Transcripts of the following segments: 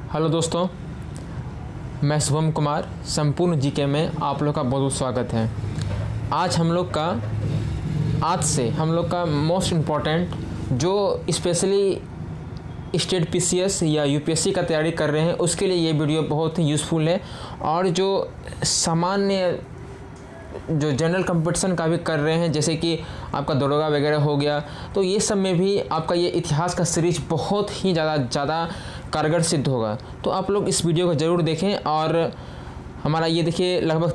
Hello दोस्तों, मैं शुभम कुमार संपूर्ण जीके में आप लोग का बहुत बहुत स्वागत है। आज से हम लोग का मोस्ट इम्पॉर्टेंट जो स्पेशली स्टेट पीसीएस या यूपीएससी का तैयारी कर रहे हैं उसके लिए ये वीडियो बहुत ही यूज़फुल है। और जो सामान्य जो जनरल कंपटीशन का भी कर रहे हैं, जैसे कि आपका दरोगा वगैरह हो गया, तो ये सब में भी आपका ये इतिहास का सीरीज बहुत ही ज़्यादा कारगर सिद्ध होगा। तो आप लोग इस वीडियो को ज़रूर देखें। और हमारा ये देखिए लगभग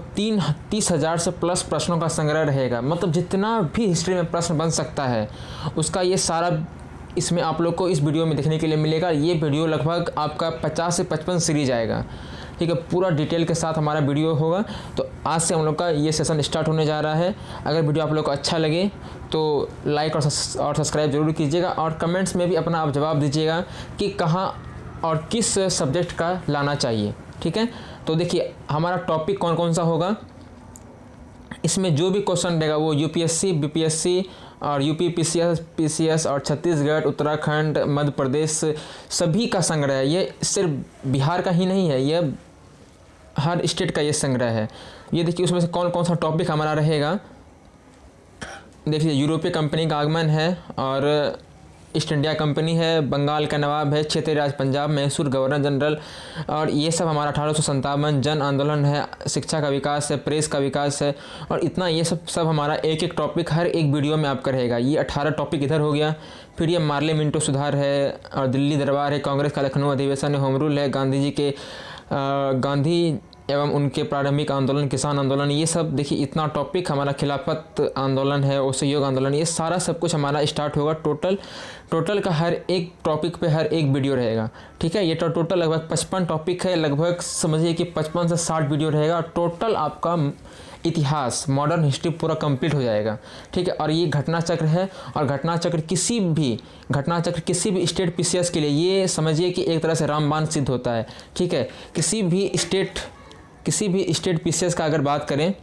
30,000 से प्लस प्रश्नों का संग्रह रहेगा। मतलब जितना भी हिस्ट्री में प्रश्न बन सकता है उसका ये सारा इसमें आप लोग को इस वीडियो में देखने के लिए मिलेगा। ये वीडियो लगभग आपका 50 से 55 सीरीज आएगा, ठीक है। पूरा डिटेल के साथ हमारा वीडियो होगा। तो आज से हम लोग का ये सेशन स्टार्ट होने जा रहा है। अगर वीडियो आप लोग को अच्छा लगे तो लाइक और सब्सक्राइब जरूर कीजिएगा, और कमेंट्स में भी अपना आप जवाब दीजिएगा कि कहाँ और किस सब्जेक्ट का लाना चाहिए, ठीक है। तो देखिए हमारा टॉपिक कौन कौन सा होगा। इसमें जो भी क्वेश्चन रहेगा वो यूपीएससी, बीपीएससी और यूपी पीसीएस और छत्तीसगढ़, उत्तराखंड, मध्य प्रदेश सभी का संग्रह है। ये सिर्फ बिहार का ही नहीं है, ये हर स्टेट का ये संग्रह है। ये देखिए उसमें से कौन कौन सा टॉपिक हमारा रहेगा। देखिए यूरोपीय कंपनी का आगमन है, और ईस्ट इंडिया कंपनी है, बंगाल का नवाब है, क्षेत्रीय राज पंजाब, मैसूर गवर्नर जनरल, और ये सब हमारा 1857 जन आंदोलन है, शिक्षा का विकास है, प्रेस का विकास है, और इतना ये सब हमारा एक एक टॉपिक हर एक वीडियो में आपका रहेगा। ये 18 टॉपिक इधर हो गया। फिर ये मार्ले मिंटो सुधार है, और दिल्ली दरबार है, कांग्रेस का लखनऊ अधिवेशन है, होम रूल है, गांधी जी के गांधी एवं उनके प्रारंभिक आंदोलन, किसान आंदोलन, ये सब देखिए इतना टॉपिक हमारा खिलाफत आंदोलन है, असहयोग आंदोलन, ये सारा सब कुछ हमारा स्टार्ट होगा। टोटल का हर एक टॉपिक पे हर एक वीडियो रहेगा, ठीक है। ये टोटल लगभग 55 टॉपिक है, लगभग समझिए कि 55 से 60 वीडियो रहेगा। टोटल आपका इतिहास, मॉडर्न हिस्ट्री पूरा कंप्लीट हो जाएगा, ठीक है। और ये घटना चक्र है, और घटना चक्र किसी भी स्टेट पीसीएस के लिए ये समझिए कि एक तरह से रामबाण सिद्ध होता है, ठीक है। किसी भी स्टेट पीसीएस का अगर बात करें,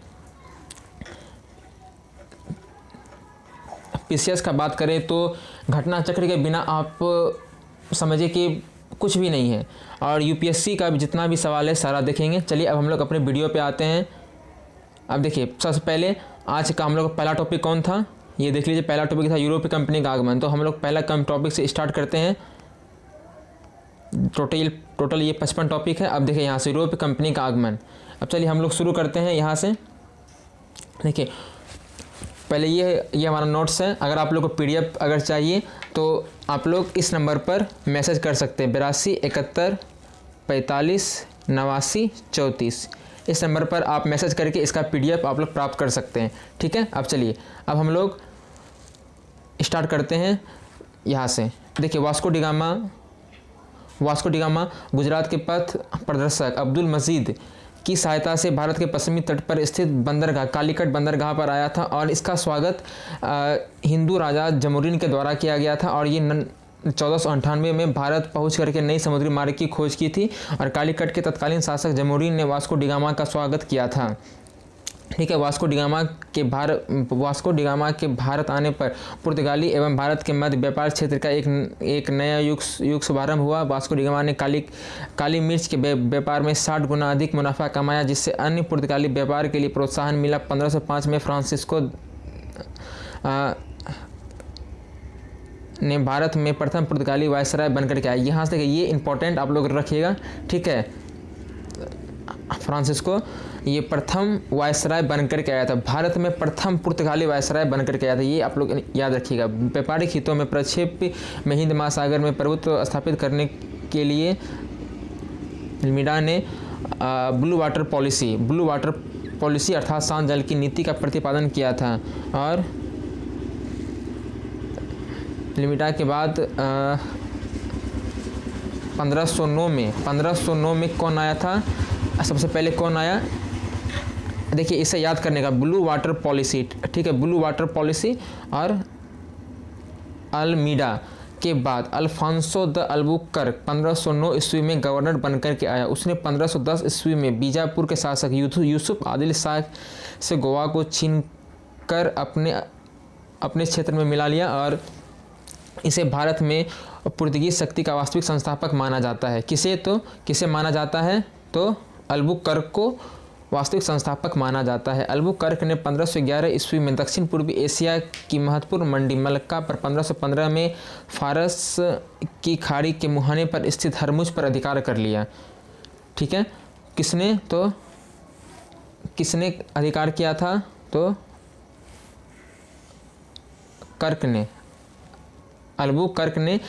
तो घटना चक्र के बिना आप समझिए कि कुछ भी नहीं है। और यूपीएससी का भी जितना भी सवाल है सारा देखेंगे। चलिए अब हम लोग अपने वीडियो पे आते हैं। अब देखिए सबसे पहले आज का हम लोग का पहला टॉपिक कौन था, ये देख लीजिए। पहला टॉपिक था यूरोपीय कंपनी का आगमन। तो हम लोग पहला टॉपिक से स्टार्ट करते हैं। टोटल ये 55 टॉपिक है। अब देखिए यहाँ से यूरोपीय कंपनी का आगमन। अब चलिए हम लोग शुरू करते हैं यहाँ से। देखिए पहले ये हमारा नोट्स है। अगर आप लोग को पीडीएफ अगर चाहिए तो आप लोग इस नंबर पर मैसेज कर सकते हैं, 82 71 45 89 34। इस नंबर पर आप मैसेज करके इसका पीडीएफ आप लोग प्राप्त कर सकते हैं, ठीक है। अब चलिए अब हम लोग स्टार्ट करते हैं यहाँ से। देखिए वास्को डिगामा गुजरात के पथ प्रदर्शक अब्दुल मजीद की सहायता से भारत के पश्चिमी तट पर स्थित बंदरगाह कालीकट बंदरगाह पर आया था, और इसका स्वागत हिंदू राजा जमोरिन के द्वारा किया गया था। और ये 1498 में भारत पहुंच करके नई समुद्री मार्ग की खोज की थी, और कालीकट के तत्कालीन शासक जमोरिन ने वास्को डिगामा का स्वागत किया था, ठीक है। वास्को डिगामा के भारत आने पर पुर्तगाली एवं भारत के मध्य व्यापार क्षेत्र का एक नया युग शुभारंभ हुआ। वास्को डिगामा ने काली मिर्च के व्यापार में 60 गुना अधिक मुनाफा कमाया, जिससे अन्य पुर्तगाली व्यापार के लिए प्रोत्साहन मिला। 1505 में फ्रांसिस्को ने भारत में प्रथम पुर्तगाली वायसराय बनकर के आया। यहाँ से देखिए ये इंपॉर्टेंट आप लोग रखिएगा, ठीक है। फ्रांसिस्को ये प्रथम वायसराय बनकर के आया था, भारत में प्रथम पुर्तगाली वायसराय बनकर के आया था, ये आप लोग याद रखिएगा। व्यापारिक हितों में प्रक्षेप में हिंद महासागर में प्रभुत्व स्थापित करने के लिए अल्मीडा ने ब्लू वाटर पॉलिसी अर्थात शांत जल की नीति का प्रतिपादन किया था। और अल्मीडा के बाद 1509 में कौन आया था, सबसे पहले कौन आया, देखिए इसे याद करने का, ब्लू वाटर पॉलिसी, ठीक है। Blue water policy. और अल्मीडा के बाद अल्फांसो द अल्बुकर्क 1509 ईस्वी में गवर्नर बनकर के आया। उसने 1510 ईस्वी में बीजापुर के शासक यूसुफ आदिल शाह से गोवा को छीन कर अपने क्षेत्र में मिला लिया, और इसे भारत में पुर्तगीज शक्ति का वास्तविक संस्थापक माना जाता है। किसे माना जाता है? तो अल्बुकर्क को वास्तविक संस्थापक माना जाता है। अल्बुकर्क ने 1511 ईस्वी में दक्षिण पूर्वी एशिया की महत्वपूर्ण मंडी मलक्का पर 1515 में फारस की खाड़ी के मुहाने पर स्थित हरमुज पर अधिकार कर लिया। ठीक है, किसने अधिकार किया था? तो अल्बुकर्क ने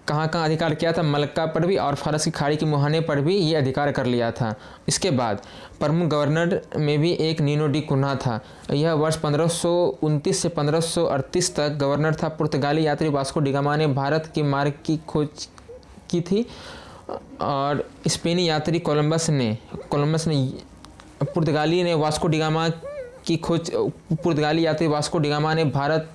कहाँ अधिकार किया था? मलक्का पर भी और फारस की खाड़ी के मुहाने पर भी ये अधिकार कर लिया था। इसके बाद प्रमुख गवर्नर में भी एक नीनो डी कुन्हा था। यह वर्ष 1529 से 1538 तक गवर्नर था। पुर्तगाली यात्री वास्को डी गामा ने भारत के मार्ग की खोज की थी और स्पेनी यात्री कोलंबस ने पुर्तगाली यात्री वास्को डी गामा ने भारत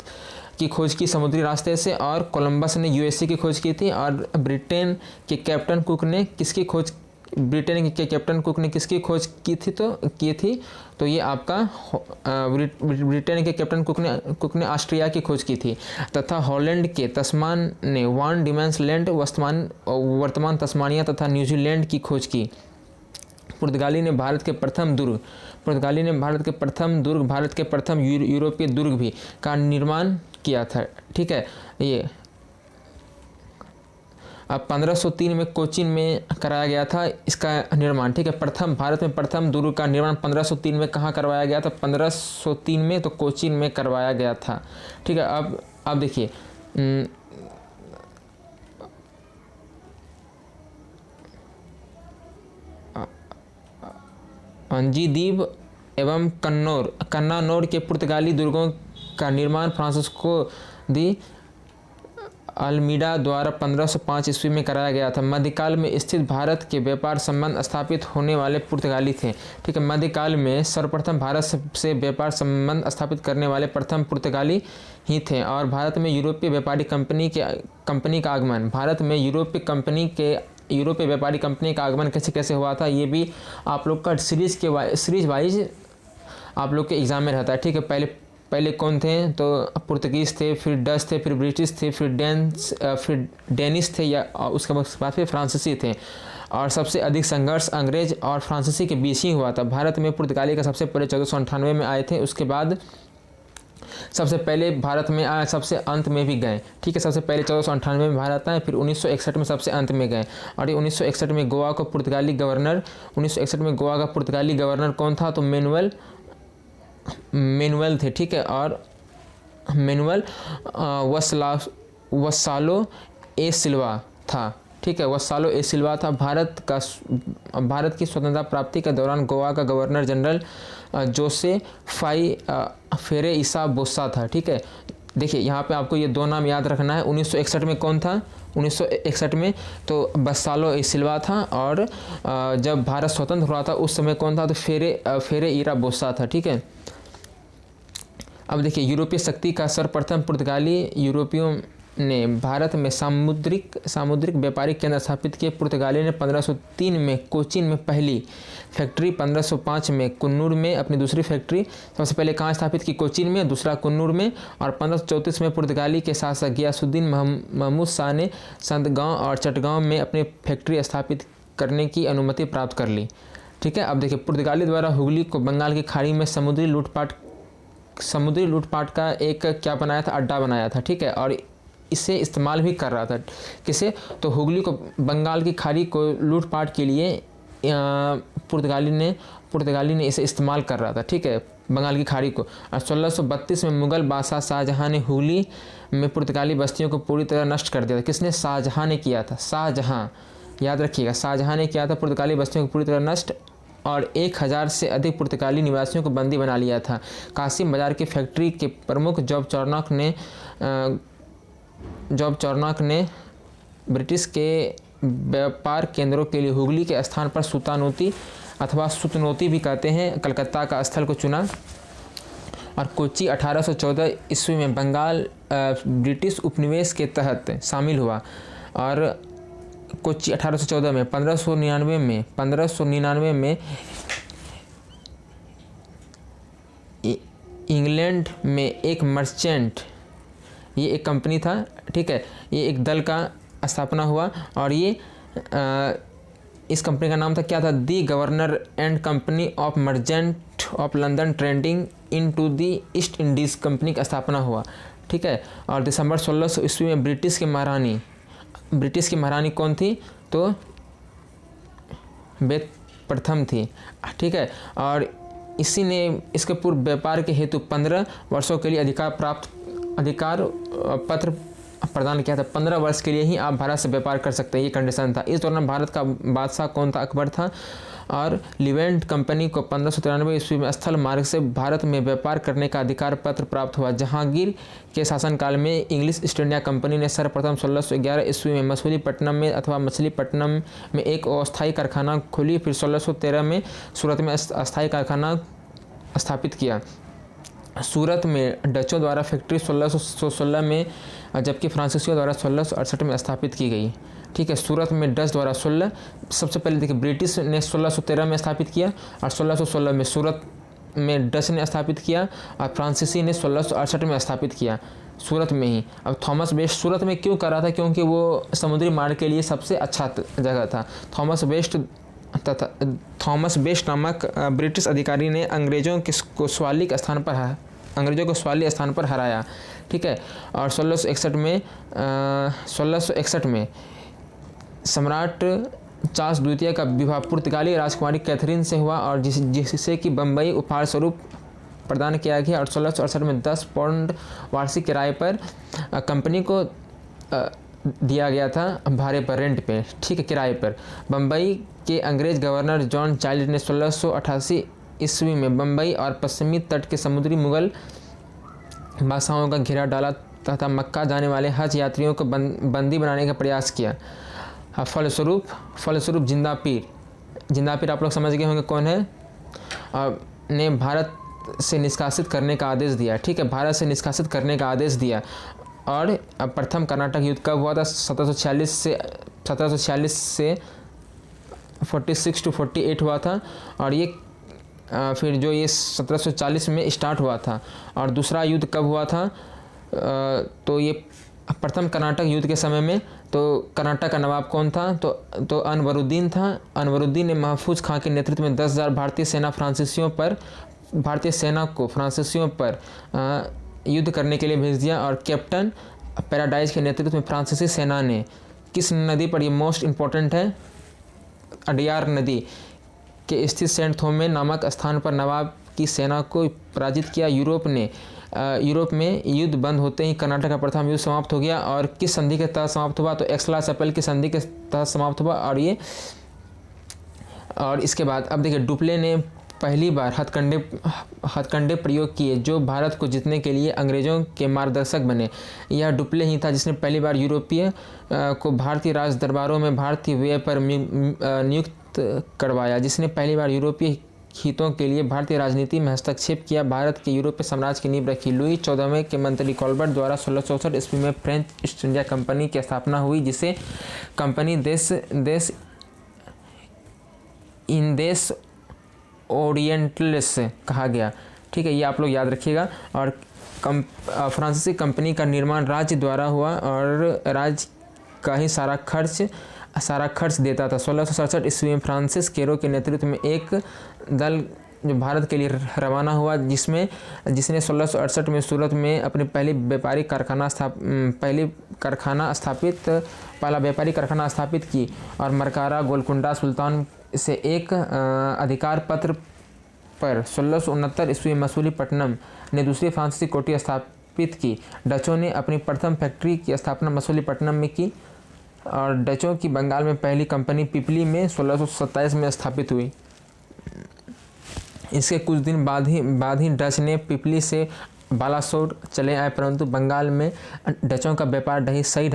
की खोज की समुद्री रास्ते से और कोलंबस ने यूएसए की खोज की थी। और ब्रिटेन के कैप्टन कुक ने किसकी खोज की थी? तो ये आपका ब्रिटेन के कैप्टन कुक ने ऑस्ट्रिया की खोज की थी। तथा हॉलैंड के तस्मान ने वान डीमेंस लैंड वर्तमान तस्मानिया तथा न्यूजीलैंड की खोज की। पुर्तगाली ने भारत के प्रथम यूरोपीय दुर्ग भी का निर्माण किया था। ठीक है, ये अब 1503 में कोचीन में कराया गया था इसका निर्माण। ठीक है, भारत में प्रथम दुर्ग का निर्माण 1503 में कहाँ करवाया गया था? 1503 में तो कोचीन में करवाया गया था। ठीक है, अब देखिए अंजीदीब एवं कन्नानौर के पुर्तगाली दुर्गों का निर्माण फ्रांसिस्को दी अल्मीडा द्वारा 1505 ईस्वी में कराया गया था। मध्यकाल में स्थित भारत के व्यापार संबंध स्थापित होने वाले पुर्तगाली थे। ठीक है, मध्यकाल में सर्वप्रथम भारत से व्यापार संबंध स्थापित करने वाले प्रथम पुर्तगाली ही थे। और भारत में यूरोपीय व्यापारी कंपनी का आगमन यूरोपीय व्यापारी कंपनी का आगमन कैसे हुआ था, ये भी आप लोग का सीरीज वाइज आप लोग के एग्जाम में रहता है। ठीक है, पहले कौन थे? तो पुर्तगीज थे, फिर डच थे, फिर ब्रिटिश थे, फिर डेनिश थे, या उसके बाद फिर फ्रांसीसी थे। और सबसे अधिक संघर्ष अंग्रेज और फ्रांसीसी के बीच ही हुआ था। भारत में पुर्तगाली का सबसे पहले 1498 में आए थे। उसके बाद सबसे पहले भारत में आए, सबसे अंत में भी गए। ठीक है, सबसे पहले 1498 में भारत आए, फिर 1961 में सबसे अंत में गए। और ये 1961 में गोवा का पुर्तगाली गवर्नर कौन था? तो मैनुअल थे। ठीक है, और मैनुअल वसालो ए सिल्वा था। ठीक है, वसालो ए सिल्वा था। भारत की स्वतंत्रता प्राप्ति के दौरान गोवा का गवर्नर जनरल जोसे फाई फेरे ईसा बोसा था। ठीक है, देखिए यहाँ पे आपको ये दो नाम याद रखना है। 1961 में कौन था? 1961 में तो वसालो ए सिल्वा था। और जब भारत स्वतंत्र हुआ था उस समय कौन था? तो फेरे ईरा बोसा था। ठीक है, अब देखिए यूरोपीय शक्ति का सर्वप्रथम पुर्तगाली यूरोपियों ने भारत में सामुद्रिक व्यापारिक केंद्र स्थापित किए। पुर्तगाली ने 1503 में कोचीन में पहली फैक्ट्री, 1505 में कुन्नूर में अपनी दूसरी फैक्ट्री सबसे पहले कहाँ स्थापित की? कोचीन में, दूसरा कुन्नूर में। और 1534 में पुर्तगाली के शासक गियासुद्दीन महमूद शाह ने संतगांव और चटगांव में अपनी फैक्ट्री स्थापित करने की अनुमति प्राप्त कर ली। ठीक है, अब देखिए पुर्तगाली द्वारा हुगली को बंगाल की खाड़ी में समुद्री लूटपाट का एक क्या बनाया था? अड्डा बनाया था। ठीक है, और इसे इस्तेमाल भी कर रहा था। किसे? तो हुगली को, बंगाल की खाड़ी को लूटपाट के लिए पुर्तगाली ने इसे इस्तेमाल कर रहा था। ठीक है, बंगाल की खाड़ी को। और 1632 में मुगल बादशाह शाहजहां ने हुगली में पुर्तगाली बस्तियों को पूरी तरह नष्ट कर दिया था। किसने? शाहजहां ने किया था। शाहजहां, याद रखिएगा, शाहजहां ने किया था पुर्तगाली बस्तियों को पूरी तरह नष्ट, और 1000 से अधिक पुर्तगाली निवासियों को बंदी बना लिया था। कासिम बाजार की फैक्ट्री के प्रमुख जॉब चौरनॉक ने ब्रिटिश के व्यापार केंद्रों के लिए हुगली के स्थान पर सुतानोती अथवा सुतनोती भी कहते हैं कलकत्ता का स्थल को चुना। और कोच्चि 1814 ईस्वी में बंगाल ब्रिटिश उपनिवेश के तहत शामिल हुआ। और कोच्चि 1814 में 1599 में इंग्लैंड में एक मर्चेंट, ये एक कंपनी था। ठीक है, ये एक दल का स्थापना हुआ और ये इस कंपनी का नाम था क्या था, the governor and company of merchant of London trading into the East Indies company का स्थापना हुआ। ठीक है। और दिसंबर 1600 ईस्वी में ब्रिटिश की महारानी कौन थी, तो बेत प्रथम थी। ठीक है। और इसी ने इसके पूर्व व्यापार के हेतु 15 वर्षों के लिए अधिकार पत्र प्रदान किया था। 15 वर्ष के लिए ही आप भारत से व्यापार कर सकते हैं, ये कंडीशन था। इस दौरान भारत का बादशाह कौन था, अकबर था। और लिवेंट कंपनी को 1593 ईस्वी में स्थल मार्ग से भारत में व्यापार करने का अधिकार पत्र प्राप्त हुआ। जहांगीर के शासनकाल में इंग्लिश ईस्ट इंडिया कंपनी ने सर्वप्रथम 1611 ईस्वी में मछलीपट्टनम में अथवा मछलीपट्टनम में एक अस्थायी कारखाना खोली। फिर 1613 में सूरत में अस्थायी कारखाना स्थापित किया। सूरत में डचों द्वारा फैक्ट्री 1616 में, जबकि फ्रांसीसियों द्वारा 1668 में स्थापित की गई। ठीक है। सूरत में डच द्वारा 16, सबसे पहले देखिए ब्रिटिश ने 1613 में स्थापित किया और 1616 में सूरत में डच ने स्थापित किया और फ्रांसीसी ने 1668 में स्थापित किया, सूरत में ही। अब थॉमस वेस्ट सूरत में क्यों कर रहा था, क्योंकि वो समुद्री मार्ग के लिए सबसे अच्छा जगह था। थॉमस वेस्ट नामक ब्रिटिश अधिकारी ने अंग्रेजों को स्वाली स्थान पर हराया। ठीक है। और 1661 में सम्राट चार्ल्स द्वितीय का विवाह पुर्तगाली राजकुमारी कैथरीन से हुआ और जिससे कि बम्बई उपहार स्वरूप प्रदान किया गया। और 1668 में 10 पाउंड वार्षिक किराए पर कंपनी को दिया गया था, भाड़े पर, रेंट पे। ठीक है, किराए पर। बम्बई के अंग्रेज गवर्नर जॉन चाइल्ड ने 1688 ईस्वी में बम्बई और पश्चिमी तट के समुद्री मुगल बादशाहों का घेरा डाला तथा मक्का जाने वाले हज यात्रियों को बंदी बनाने का प्रयास किया। फलस्वरूप जिंदा पीर आप लोग समझ गए होंगे कौन है, ने भारत से निष्कासित करने का आदेश दिया। ठीक है, भारत से निष्कासित करने का आदेश दिया। और प्रथम कर्नाटक युद्ध कब हुआ था, 1746 से 46 to 48 हुआ था। और ये फिर जो ये 1740 में स्टार्ट हुआ था। और दूसरा युद्ध कब हुआ था, तो ये प्रथम कर्नाटक युद्ध के समय में तो कर्नाटक का नवाब कौन था, तो अनवरुद्दीन था। अनवरुद्दीन ने महफूज खां के नेतृत्व में 10,000 भारतीय सेना को फ्रांसीसियों पर युद्ध करने के लिए भेज दिया। और कैप्टन पैराडाइज के नेतृत्व में फ्रांसीसी सेना ने किस नदी पर, ये मोस्ट इम्पोर्टेंट है, अडियार नदी के स्थित सेंट थोमे नामक स्थान पर नवाब की सेना को पराजित किया। यूरोप में युद्ध बंद होते ही कर्नाटक का प्रथम युद्ध समाप्त हो गया। और किस संधि के तहत समाप्त हुआ, तो एक्सला-चैपल की संधि के तहत समाप्त हुआ। और इसके बाद अब देखिए, डुप्ले ने पहली बार हथकंडे प्रयोग किए जो भारत को जीतने के लिए अंग्रेज़ों के मार्गदर्शक बने। यह डुप्ले ही था जिसने पहली बार यूरोपीय को भारतीय राज दरबारों में भारतीय व्यय पर नियुक्त करवाया, जिसने पहली बार यूरोपीय हितों के लिए भारतीय राजनीति में हस्तक्षेप किया, भारत के यूरोपीय साम्राज्य की नींव रखी। लुई 14वें के मंत्री कॉलबर्ट द्वारा 1664 ईस्वी में फ्रेंच ईस्ट इंडिया कंपनी की स्थापना हुई, जिसे कंपनी देश ओरिएंटल्स कहा गया। ठीक है, ये आप लोग याद रखिएगा। और फ्रांसीसी कंपनी का निर्माण राज्य द्वारा हुआ और राज्य का ही सारा खर्च देता था। 1667 ईस्वी में फ्रांसिस केरो के नेतृत्व में एक दल जो भारत के लिए रवाना हुआ, जिसने 1668 में सूरत में अपनी पहला व्यापारी कारखाना स्थापित की। और मरकारा गोलकुंडा सुल्तान से एक अधिकार पत्र पर 1669 ईस्वी में मछलीपट्टनम ने दूसरी फ्रांसीसी कोठी स्थापित की। डचों ने अपनी प्रथम फैक्ट्री की स्थापना मछलीपट्टनम में की। और डचों की बंगाल में पहली कंपनी पिपली में 1627 में स्थापित हुई। इसके कुछ दिन बाद ही डच ने पिपली से बालासोर चले आए, परंतु बंगाल में डचों का व्यापार सही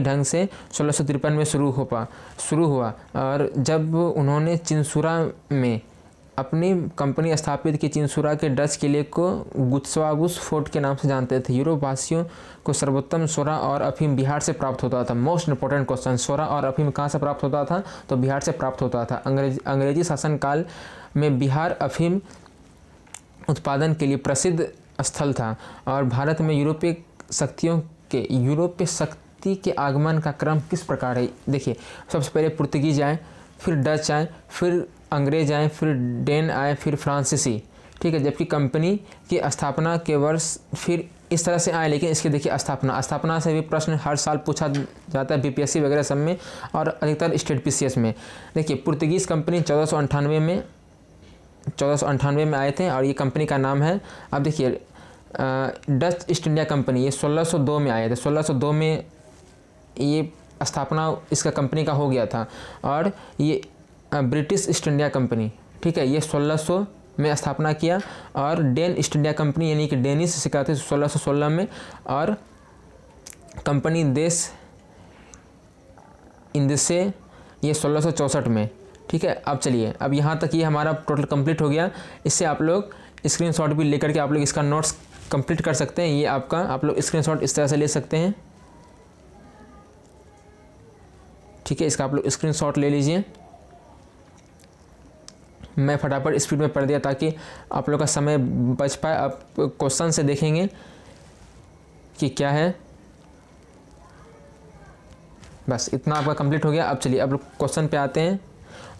ढंग से 1653 में शुरू हुआ। और जब उन्होंने चिंसुरा में अपनी कंपनी स्थापित की, चिंसुरा के डच किले को गुत्सावुस फोर्ट के नाम से जानते थे। यूरोप वासियों को सर्वोत्तम सोरा और अफीम बिहार से प्राप्त होता था। मोस्ट इंपॉर्टेंट क्वेश्चन, सोरा और अफीम कहाँ से प्राप्त होता था, तो बिहार से प्राप्त होता था। अंग्रेजी शासनकाल में बिहार अफीम उत्पादन के लिए प्रसिद्ध स्थल था। और भारत में यूरोपीय शक्ति के आगमन का क्रम किस प्रकार है? देखिए, सबसे पहले पुर्तगीज आए, फिर डच आए, फिर अंग्रेज आए, फिर डेन आए, फिर फ्रांसीसी, ठीक है। जबकि कंपनी की स्थापना के वर्ष फिर इस तरह से आए। लेकिन इसकी देखिए स्थापना से भी प्रश्न हर साल पूछा जाता है बीपीएससी वगैरह सब में और अधिकतर स्टेट पीसीएस में। देखिए, पुर्तगीज़ कंपनी 1498 में आए थे और ये कंपनी का नाम है। अब देखिए, डच ईस्ट इंडिया कंपनी ये 1602 में आए थे। 1602 में ये स्थापना इसका कंपनी का हो गया था। और ये ब्रिटिश ईस्ट इंडिया कंपनी, ठीक है, ये 1600 में स्थापना किया। और डेन ईस्ट इंडिया कंपनी यानी कि डेनिश से कहते थे 1616 में। और कंपनी देश इंदसे ये 1664 में, ठीक है। अब चलिए, अब यहाँ तक ये हमारा टोटल कंप्लीट हो गया। इससे आप लोग स्क्रीनशॉट भी लेकर के आप लोग इसका नोट्स कंप्लीट कर सकते हैं। ये आपका आप लोग स्क्रीनशॉट इस तरह से ले सकते हैं, ठीक है। इसका आप लोग स्क्रीनशॉट ले लीजिए। मैं फटाफट स्पीड में पढ़ दिया ताकि आप लोग का समय बच पाए। आप क्वेश्चन से देखेंगे कि क्या है। बस इतना आपका कंप्लीट हो गया। अब चलिए, अब लोग क्वेश्चन पे आते हैं।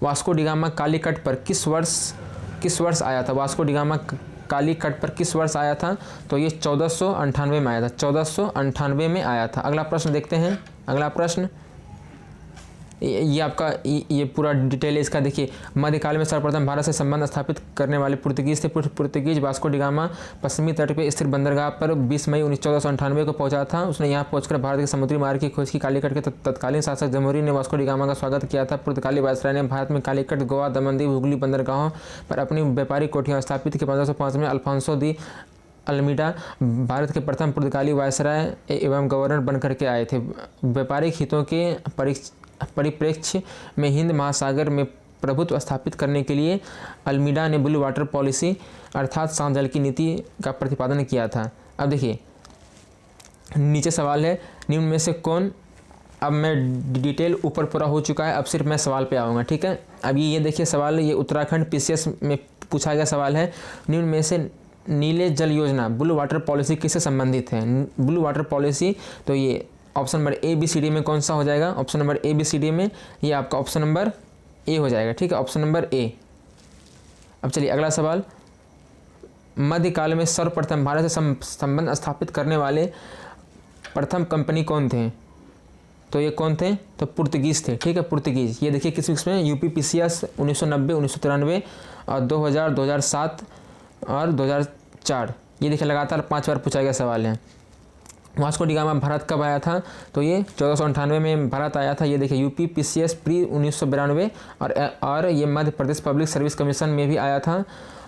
वास्को डिगामा कालीकट पर किस वर्ष आया था? वास्को डिगामा कालीकट पर किस वर्ष आया था? तो ये 1498 में आया था। 1498 में आया था। अगला प्रश्न देखते हैं। अगला प्रश्न ये आपका ये पूरा डिटेल है इसका। देखिए, मध्यकाल में सर्वप्रथम भारत से संबंध स्थापित करने वाले पुर्तगीज थे। पुर्तगीज वास्को डिगामा पश्चिमी तट पर स्थित बंदरगाह पर 20 मई 1498 को पहुंचा था। उसने यहां पहुंचकर भारत के समुद्री मार्ग की खोज की। कालीकट के तत्कालीन शासक जमोरी ने वास्को डिगामा का स्वागत किया था। पुर्तगाली वायसराय ने भारत में कालीकट, गोवा, दमन, हुगली बंदरगाहों पर अपनी व्यापारिक कोठियाँ स्थापित की। 1505 में अल्फांसो दी अल्मीडा भारत के प्रथम पुर्तगाली वायसराय एवं गवर्नर बनकर के आए थे। व्यापारिक हितों के परिप्रेक्ष्य में हिंद महासागर में प्रभुत्व स्थापित करने के लिए अल्मीडा ने ब्लू वाटर पॉलिसी अर्थात शांत जल की नीति का प्रतिपादन किया था। अब देखिए, नीचे सवाल है, निम्न में से कौन? अब मैं डिटेल ऊपर पूरा हो चुका है, अब सिर्फ मैं सवाल पे आऊँगा, ठीक है। अब ये देखिए सवाल, ये उत्तराखंड पीसीएस में पूछा गया सवाल है। निम्न में से नीले जल योजना ब्लू वाटर पॉलिसी किससे संबंधित है? ब्लू वाटर पॉलिसी, तो ये option number A B C D में कौन सा हो जाएगा? Option number A B C D में ये आपका ऑप्शन नंबर ए हो जाएगा, ठीक है, ऑप्शन नंबर ए। अब चलिए अगला सवाल। मध्यकाल में सर्वप्रथम भारत से संबंध स्थापित करने वाले प्रथम कंपनी कौन थे? तो ये कौन थे? तो पुर्तगीज थे, ठीक है, पुर्तगीज। ये देखिए किस में यूपीपीसीएस 1990, 1993 और 2000, 2007 और 2004। ये देखिए लगातार 5 बार पूछा गया सवाल है। वास्को डिगामा भारत कब आया था? तो ये 1498 में भारत आया था। ये देखिए यूपीपीसीएस प्री 1992 और ये Madhya Pradesh public service commission में भी आया था,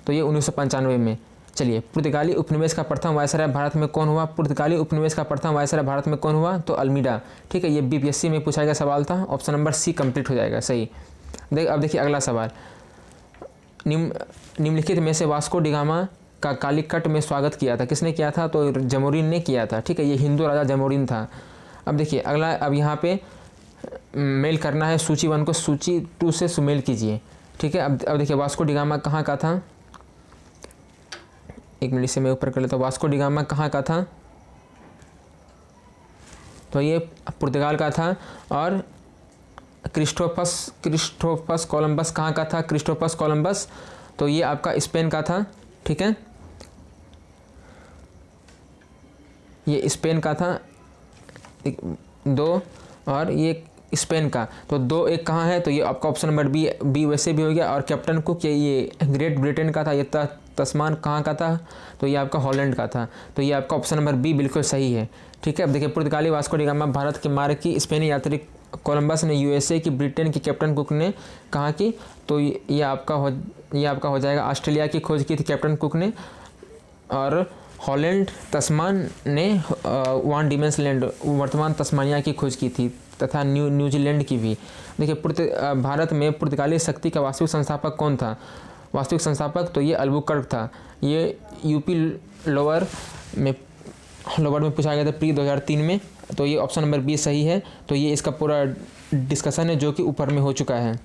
तो ये 1995 में। चलिए, पुर्तगाली उपनिवेश का प्रथम वायसराय भारत में कौन हुआ? पुर्तगाली उपनिवेश का प्रथम वायसराय भारत में कौन हुआ? तो अल्मीडा, ठीक है। ये बीपीएससी में पूछा गया सवाल था। ऑप्शन नंबर सी कंप्लीट हो जाएगा, सही। अब देखिए अगला सवाल। निम्नलिखित में से वास्को डिगामा का कालीकट में स्वागत किया था किसने किया था? तो जमोरिन ने किया था, ठीक है। ये हिंदू राजा जमोरिन था। अब देखिए अगला, अब यहाँ पे मेल करना है सूची 1 को सूची 2 से सुमेल कीजिए, ठीक है। अब देखिए वास्को डिगामा कहाँ का था? एक मिनट से मैं ऊपर कर लेता हूँ। वास्को डिगामा कहाँ का था? तो ये पुर्तगाल का था। और क्रिस्टोफस कोलंबस कहाँ का था? क्रिस्टोफस कोलंबस, तो ये आपका स्पेन का था, ठीक है, ये स्पेन का था। 2 और ये स्पेन का, तो 2 1 कहाँ है? तो ये आपका ऑप्शन नंबर बी वैसे भी हो गया। और कैप्टन कुक ये ग्रेट ब्रिटेन का था। ये तस्मान कहाँ का था? तो ये आपका हॉलैंड का था। तो ये आपका ऑप्शन नंबर बी बिल्कुल सही है, ठीक है। अब देखिए पुर्तगाली वास्को डिगामा भारत के मार्ग की, स्पेनी यात्री कोलंबस ने यूएसए की, ब्रिटेन की कैप्टन कुक ने कहाँ की? तो ये आपका हो जाएगा ऑस्ट्रेलिया की खोज की थी कैप्टन कुक ने। और हॉलैंड तस्मान ने वान डिमेंस लैंड वर्तमान तस्मानिया की खोज की थी तथा न्यूजीलैंड की भी। देखिए भारत में पुर्तगाली शक्ति का वास्तविक संस्थापक कौन था? वास्तविक संस्थापक तो ये अल्बुकर्क था। ये यूपी लोअर में पूछा गया था प्री 2003 में। तो ये ऑप्शन नंबर बी सही है। तो ये इसका पूरा डिस्कशन है जो कि ऊपर में हो चुका है,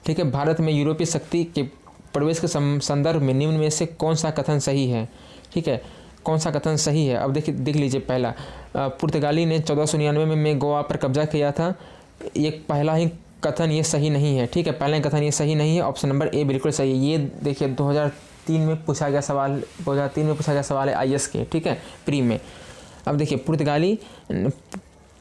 ठीक है। भारत में यूरोपीय शक्ति के प्रवेश के संदर्भ में निम्न में से कौन सा कथन सही है? ठीक है, कौन सा कथन सही है। अब देखिए, देख लीजिए। पहला, पुर्तगाली ने 1499 में गोवा पर कब्जा किया था। ये पहला ही कथन ये सही नहीं है, ठीक है। पहला ही कथन ये सही नहीं है। ऑप्शन नंबर ए बिल्कुल सही है। ये देखिए 2003 में पूछा गया सवाल, 2003 में पूछा गया सवाल है आईएएस के, ठीक है, प्री में। अब देखिए,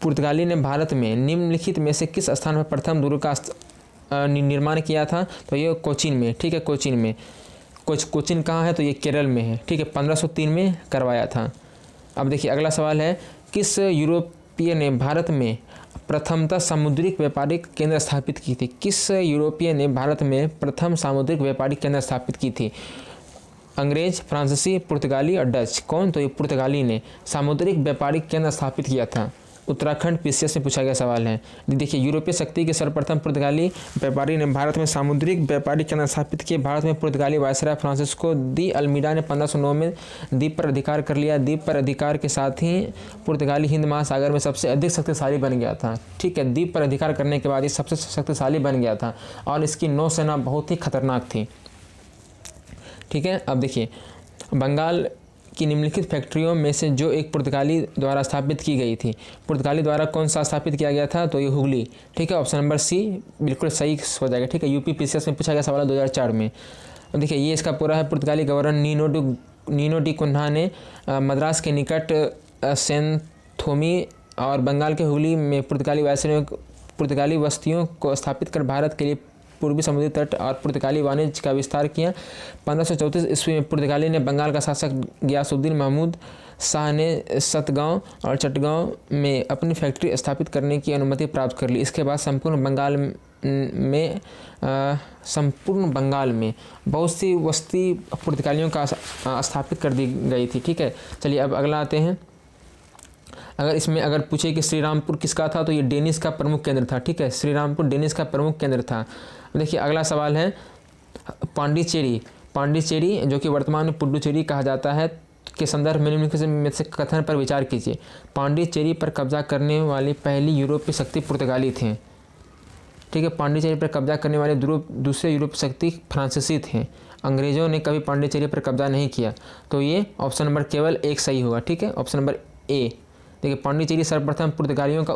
पुर्तगाली ने भारत में निम्नलिखित में से किस स्थान पर प्रथम दुर्ग का निर्माण किया था। तो ये कोचीन में, ठीक है, कोचीन में। कोचीन कहाँ है, तो ये केरल में है, ठीक है। 1503 में करवाया था। अब देखिए अगला सवाल है, किस यूरोपीय ने भारत में प्रथमतः सामुद्रिक व्यापारिक केंद्र स्थापित की थी। किस यूरोपीय ने भारत में प्रथम सामुद्रिक व्यापारिक केंद्र स्थापित की थी। अंग्रेज, फ्रांसीसी, पुर्तगाली और डच। कौन, तो ये पुर्तगाली ने सामुद्रिक व्यापारिक केंद्र स्थापित किया था। उत्तराखंड पीसीएस में पूछा गया सवाल है। देखिए, यूरोपीय शक्ति के सर्वप्रथम पुर्तगाली व्यापारी ने भारत में सामुद्रिक व्यापारिक केंद्र स्थापित किए। भारत में पुर्तगाली वायसराय फ्रांसिस्को दी अल्मीडा ने 1509 में द्वीप पर अधिकार कर लिया। द्वीप पर अधिकार के साथ ही पुर्तगाली हिंद महासागर में सबसे अधिक शक्तिशाली बन गया था, ठीक है। द्वीप पर अधिकार करने के बाद ये सबसे शक्तिशाली बन गया था और इसकी नौसेना बहुत ही खतरनाक थी, ठीक है। अब देखिए, बंगाल की निम्नलिखित फैक्ट्रियों में से जो एक पुर्तगाली द्वारा स्थापित की गई थी। पुर्तगाली द्वारा कौन सा स्थापित किया गया था, तो ये हुगली, ठीक है। ऑप्शन नंबर सी बिल्कुल सही हो जाएगा, ठीक है। यूपी पीसीएस में पूछा गया सवाल 2004 में। अब देखिए, ये इसका पूरा है। पुर्तगाली गवर्नर नीनो डी कुन्हा ने मद्रास के निकट सेंथोमी और बंगाल के हुगली में पुर्तगाली बस्तियों को स्थापित कर भारत के लिए पूर्वी समुद्री तट और पुर्तगाली वाणिज्य का विस्तार किया। 1534 ईस्वी में पुर्तगाली ने बंगाल का शासक गियासुद्दीन महमूद शाह ने सतगांव और चटगांव में अपनी फैक्ट्री स्थापित करने की अनुमति प्राप्त कर ली। इसके बाद संपूर्ण बंगाल में बहुत सी बस्ती पुर्तगालियों का स्थापित कर दी गई थी, ठीक है। चलिए अब अगला आते हैं। अगर पूछे कि श्रीरामपुर किसका था, तो ये डेनिश का प्रमुख केंद्र था, ठीक है। श्रीरामपुर डेनिश का प्रमुख केंद्र था। देखिए अगला सवाल है, पांडिचेरी जो कि वर्तमान में पुडुचेरी कहा जाता है के संदर्भ में निम्नलिखित में से कथन पर विचार कीजिए। पांडिचेरी पर कब्जा करने वाली पहली यूरोपीय शक्ति पुर्तगाली थे, ठीक है। पांडिचेरी पर कब्जा करने वाले दूसरे यूरोपीय शक्ति फ्रांसीसी थे। अंग्रेजों ने कभी पांडिचेरी पर कब्जा नहीं किया। तो ये ऑप्शन नंबर केवल एक सही होगा, ठीक है। ऑप्शन नंबर ए। देखिए, पांडिचेरी सर्वप्रथम पुर्तगालियों का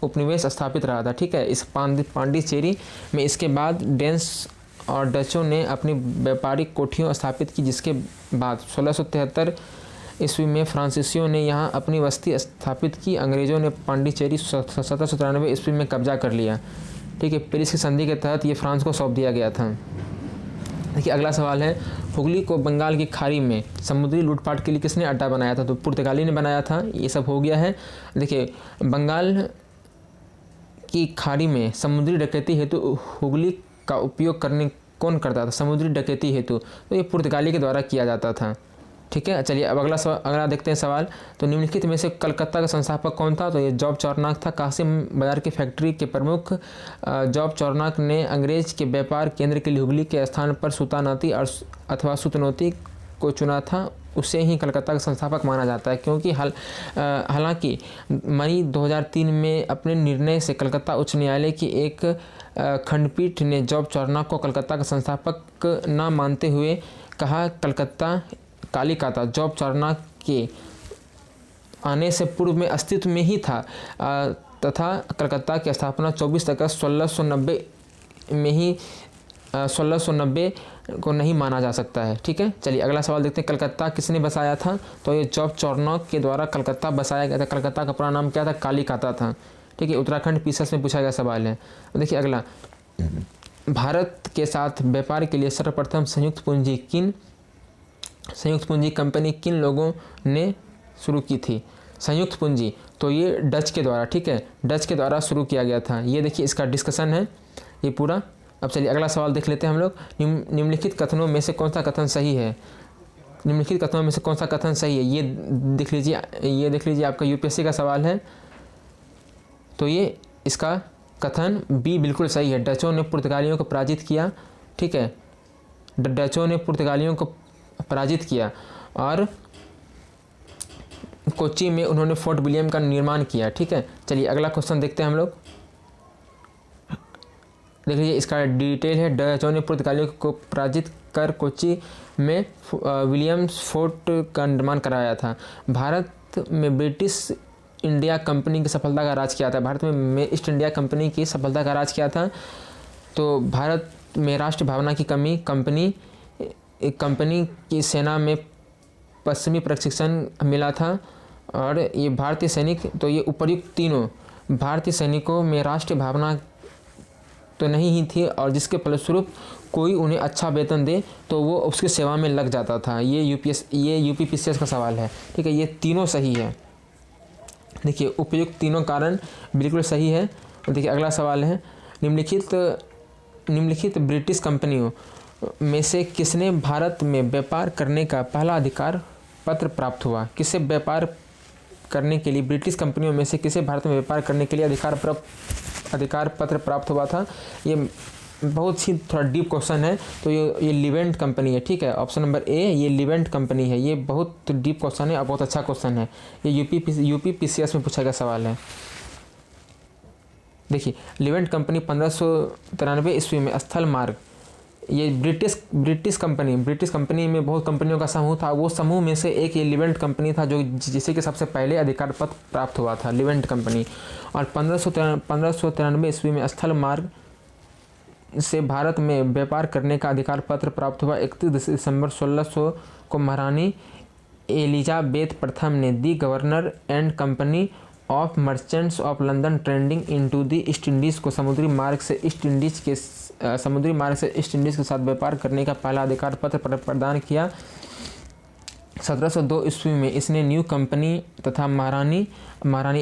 उपनिवेश स्थापित रहा था, ठीक है। इस पांडिचेरी में इसके बाद डेंस और डचों ने अपनी व्यापारिक कोठियों स्थापित की, जिसके बाद 1673 ईस्वी में फ्रांसीसियों ने यहाँ अपनी बस्ती स्थापित की। अंग्रेजों ने पांडिचेरी 1793 ईस्वी में कब्जा कर लिया, ठीक है। पेरिस की संधि के तहत ये फ्रांस को सौंप दिया गया था। देखिए अगला सवाल है, हुगली को बंगाल की खाड़ी में समुद्री लूटपाट के लिए किसने अड्डा बनाया था। तो पुर्तगाली ने बनाया था। ये सब हो गया है। देखिए, बंगाल की खाड़ी में समुद्री डकैती हेतु हुगली का उपयोग कौन करता था, समुद्री डकैती हेतु, तो ये पुर्तगाली के द्वारा किया जाता था, ठीक है। चलिए अब अगला देखते हैं सवाल। तो निम्नलिखित में से कलकत्ता का संस्थापक कौन था। तो ये जॉब चौरनाक था। कासिम बाजार की फैक्ट्री के प्रमुख जॉब चौरनाक ने अंग्रेज के व्यापार केंद्र के लिए हुगली के स्थान पर सुतानाती अथवा सुतनौती को चुना था। उसे ही कलकत्ता का संस्थापक माना जाता है, क्योंकि हालांकि मई 2003 में अपने निर्णय से कलकत्ता उच्च न्यायालय की एक खंडपीठ ने जॉब चौरनाक को कलकत्ता का संस्थापक न मानते हुए कहा, कलकत्ता कालिकाता जॉब चौरनाक के आने से पूर्व में अस्तित्व में ही था तथा कलकत्ता की स्थापना 24 अगस्त 1690 में ही 1690 को नहीं माना जा सकता है, ठीक है। चलिए अगला सवाल देखते हैं। कलकत्ता किसने बसाया था। तो ये जॉब चौरनाक के द्वारा कलकत्ता बसाया गया था। कलकत्ता का पूरा नाम क्या था, कालिकाता था, ठीक है। उत्तराखंड पीसीएस में पूछा गया सवाल है। देखिए अगला, भारत के साथ व्यापार के लिए सर्वप्रथम संयुक्त पूंजी कंपनी किन लोगों ने शुरू की थी। संयुक्त पूंजी, तो ये डच के द्वारा, ठीक है, डच के द्वारा शुरू किया गया था। ये देखिए इसका डिस्कशन है ये पूरा। अब चलिए अगला सवाल देख लेते हैं हम लोग। निम्नलिखित कथनों में से कौन सा कथन सही है। निम्नलिखित कथनों में से कौन सा कथन सही है, ये देख लीजिए आपका यूपीएससी का सवाल है। तो ये इसका कथन बी बिल्कुल सही है। डचों ने पुर्तगालियों को पराजित किया, ठीक है। डचों ने पुर्तगालियों को पराजित किया और कोच्चि में उन्होंने फोर्ट विलियम का निर्माण किया, ठीक है। चलिए अगला क्वेश्चन देखते हैं हम लोग। देख लीजिए इसका डिटेल है। डचों ने पुर्तगालियों को पराजित कर कोच्चि में विलियम्स फोर्ट का निर्माण कराया था। भारत में ब्रिटिश इंडिया कंपनी की सफलता का राज किया था। भारत में ईस्ट इंडिया कंपनी की सफलता का राज किया था। तो भारत में राष्ट्र भावना की कमी, कंपनी की सेना में पश्चिमी प्रशिक्षण मिला था। और ये भारतीय सैनिक, तो ये उपर्युक्त तीनों भारतीय सैनिकों में राष्ट्रीय भावना तो नहीं ही थी, और जिसके फलस्वरूप कोई उन्हें अच्छा वेतन दे तो वो उसकी सेवा में लग जाता था। ये यूपीपीसीएस का सवाल है, ठीक है। ये तीनों सही है। देखिए उपयुक्त तीनों कारण बिल्कुल सही है। देखिए अगला सवाल है, निम्नलिखित ब्रिटिश कंपनियों में से किसने भारत में व्यापार करने का पहला अधिकार पत्र प्राप्त हुआ? किसे व्यापार करने के लिए, ब्रिटिश कंपनियों में से किसे भारत में व्यापार करने के लिए अधिकार पत्र प्राप्त हुआ था? ये बहुत ही थोड़ा डीप क्वेश्चन है। तो ये लिवेंट कंपनी है, ठीक है। ऑप्शन नंबर ए, ये लिवेंट कंपनी है। ये बहुत डीप क्वेश्चन है और बहुत अच्छा क्वेश्चन है। ये यूपीपीसीएस में पूछा गया सवाल है। देखिए लिवेंट कंपनी 1593 ईस्वी में स्थल मार्ग, ये ब्रिटिश कंपनी में बहुत कंपनियों का समूह था। वो समूह में से एक ये लिवेंट कंपनी था, जो जिसे कि सबसे पहले अधिकार पत्र प्राप्त हुआ था, लिवेंट कंपनी। और 1593 ईस्वी में स्थल मार्ग से भारत में व्यापार करने का अधिकार पत्र प्राप्त हुआ। 31 दिसंबर 1600 को महारानी एलिजाबेथ प्रथम ने the governor and company of merchants of London trading into the East Indies को समुद्री मार्ग से ईस्ट इंडीज़ के साथ व्यापार करने का पहला अधिकार पत्र प्रदान किया। 1702 ईस्वी में इसने न्यू कंपनी तथा महारानी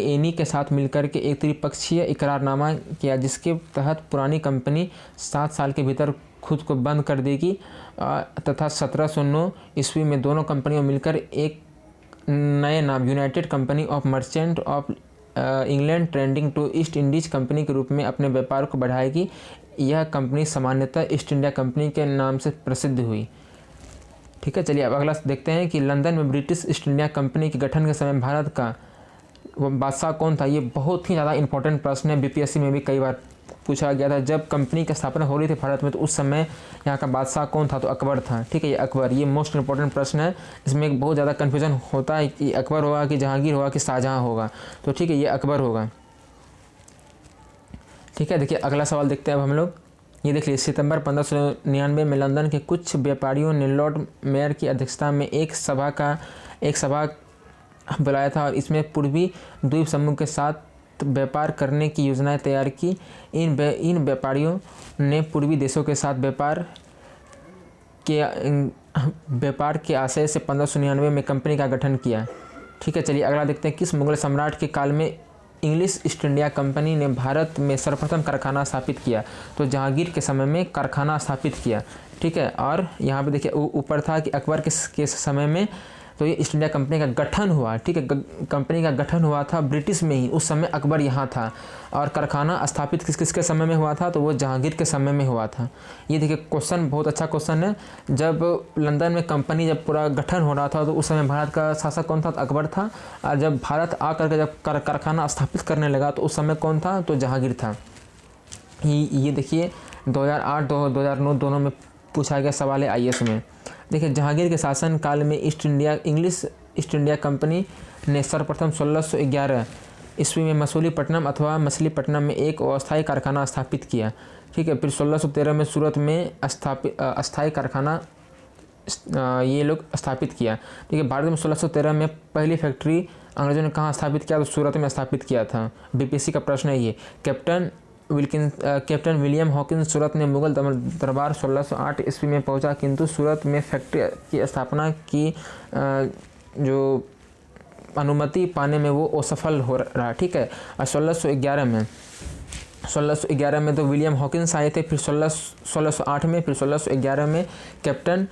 एनी के साथ मिलकर के एक त्रिपक्षीय इकरारनामा किया, जिसके तहत पुरानी कंपनी 7 साल के भीतर खुद को बंद कर देगी। तथा 1709 ईस्वी में दोनों कंपनियों मिलकर एक नए नाम United Company of Merchant of England Trading to East Indies Company के रूप में अपने व्यापार को बढ़ाएगी। यह कंपनी सामान्यतः ईस्ट इंडिया कंपनी के नाम से प्रसिद्ध हुई, ठीक है। चलिए अब अगला देखते हैं कि लंदन में ब्रिटिश ईस्ट इंडिया कंपनी के गठन के समय भारत का वो बादशाह कौन था? ये बहुत ही ज़्यादा इंपॉर्टेंट प्रश्न है, बीपीएससी में भी कई बार पूछा गया था। जब कंपनी की स्थापना हो रही थी भारत में, तो उस समय यहाँ का बादशाह कौन था? तो अकबर था, ठीक है। ये अकबर, ये मोस्ट इंपॉर्टेंट प्रश्न है। इसमें बहुत ज़्यादा कन्फ्यूजन होता है कि अकबर होगा कि जहांगीर होगा कि शाहजहाँ होगा। तो ठीक है, ये अकबर होगा, ठीक है। देखिए अगला सवाल देखते हैं अब हम लोग। ये देख लीजिए, सितंबर 1599 में लंदन के कुछ व्यापारियों ने लॉर्ड मेयर की अध्यक्षता में एक सभा बुलाया था और इसमें पूर्वी द्वीप समूह के साथ व्यापार करने की योजनाएं तैयार की। इन व्यापारियों ने पूर्वी देशों के साथ व्यापार के आशय से 1599 में कंपनी का गठन किया, ठीक है। चलिए अगला देखते हैं, किस मुगल सम्राट के काल में इंग्लिश ईस्ट इंडिया कंपनी ने भारत में सर्वप्रथम कारखाना स्थापित किया? तो जहांगीर के समय में कारखाना स्थापित किया, ठीक है। और यहाँ पे देखिए ऊपर था कि अकबर के समय में तो ये ईस्ट इंडिया कंपनी का गठन हुआ, ठीक है। कंपनी का गठन हुआ था ब्रिटिश में ही, उस समय अकबर यहाँ था। और कारखाना स्थापित किसके समय में हुआ था? तो वो जहांगीर के समय में हुआ था। ये देखिए क्वेश्चन बहुत अच्छा क्वेश्चन है। जब लंदन में कंपनी जब पूरा गठन हो रहा था तो उस समय भारत का शासक कौन था? तो अकबर था। और जब भारत आकर के जब कारखाना स्थापित करने लगा तो उस समय कौन था? तो जहांगीर था। ये देखिए 2008-2009 दोनों में पूछा गया सवाल है आईएएस में। देखिए जहांगीर के शासन काल में इंग्लिश ईस्ट इंडिया कंपनी ने सर्वप्रथम 1611 ईस्वी में मछलीपट्टनम में एक अस्थायी कारखाना स्थापित किया, ठीक है। फिर 1613 में सूरत में अस्थायी कारखाना ये लोग स्थापित किया, ठीक है। भारत में 1613 में पहली फैक्ट्री अंग्रेजों ने कहाँ स्थापित किया? तो सूरत में स्थापित किया था। बीपीएससी का प्रश्न है ये। कैप्टन विलियम हॉकिंस सूरत में मुगल दरबार 1608 ईस्वी में पहुंचा, किंतु सूरत में फैक्ट्री की स्थापना की जो अनुमति पाने में वो असफल हो रहा, ठीक है। और 1611 में तो विलियम हॉकिंस आए थे, फिर 1608 में, फिर 1611 में कैप्टन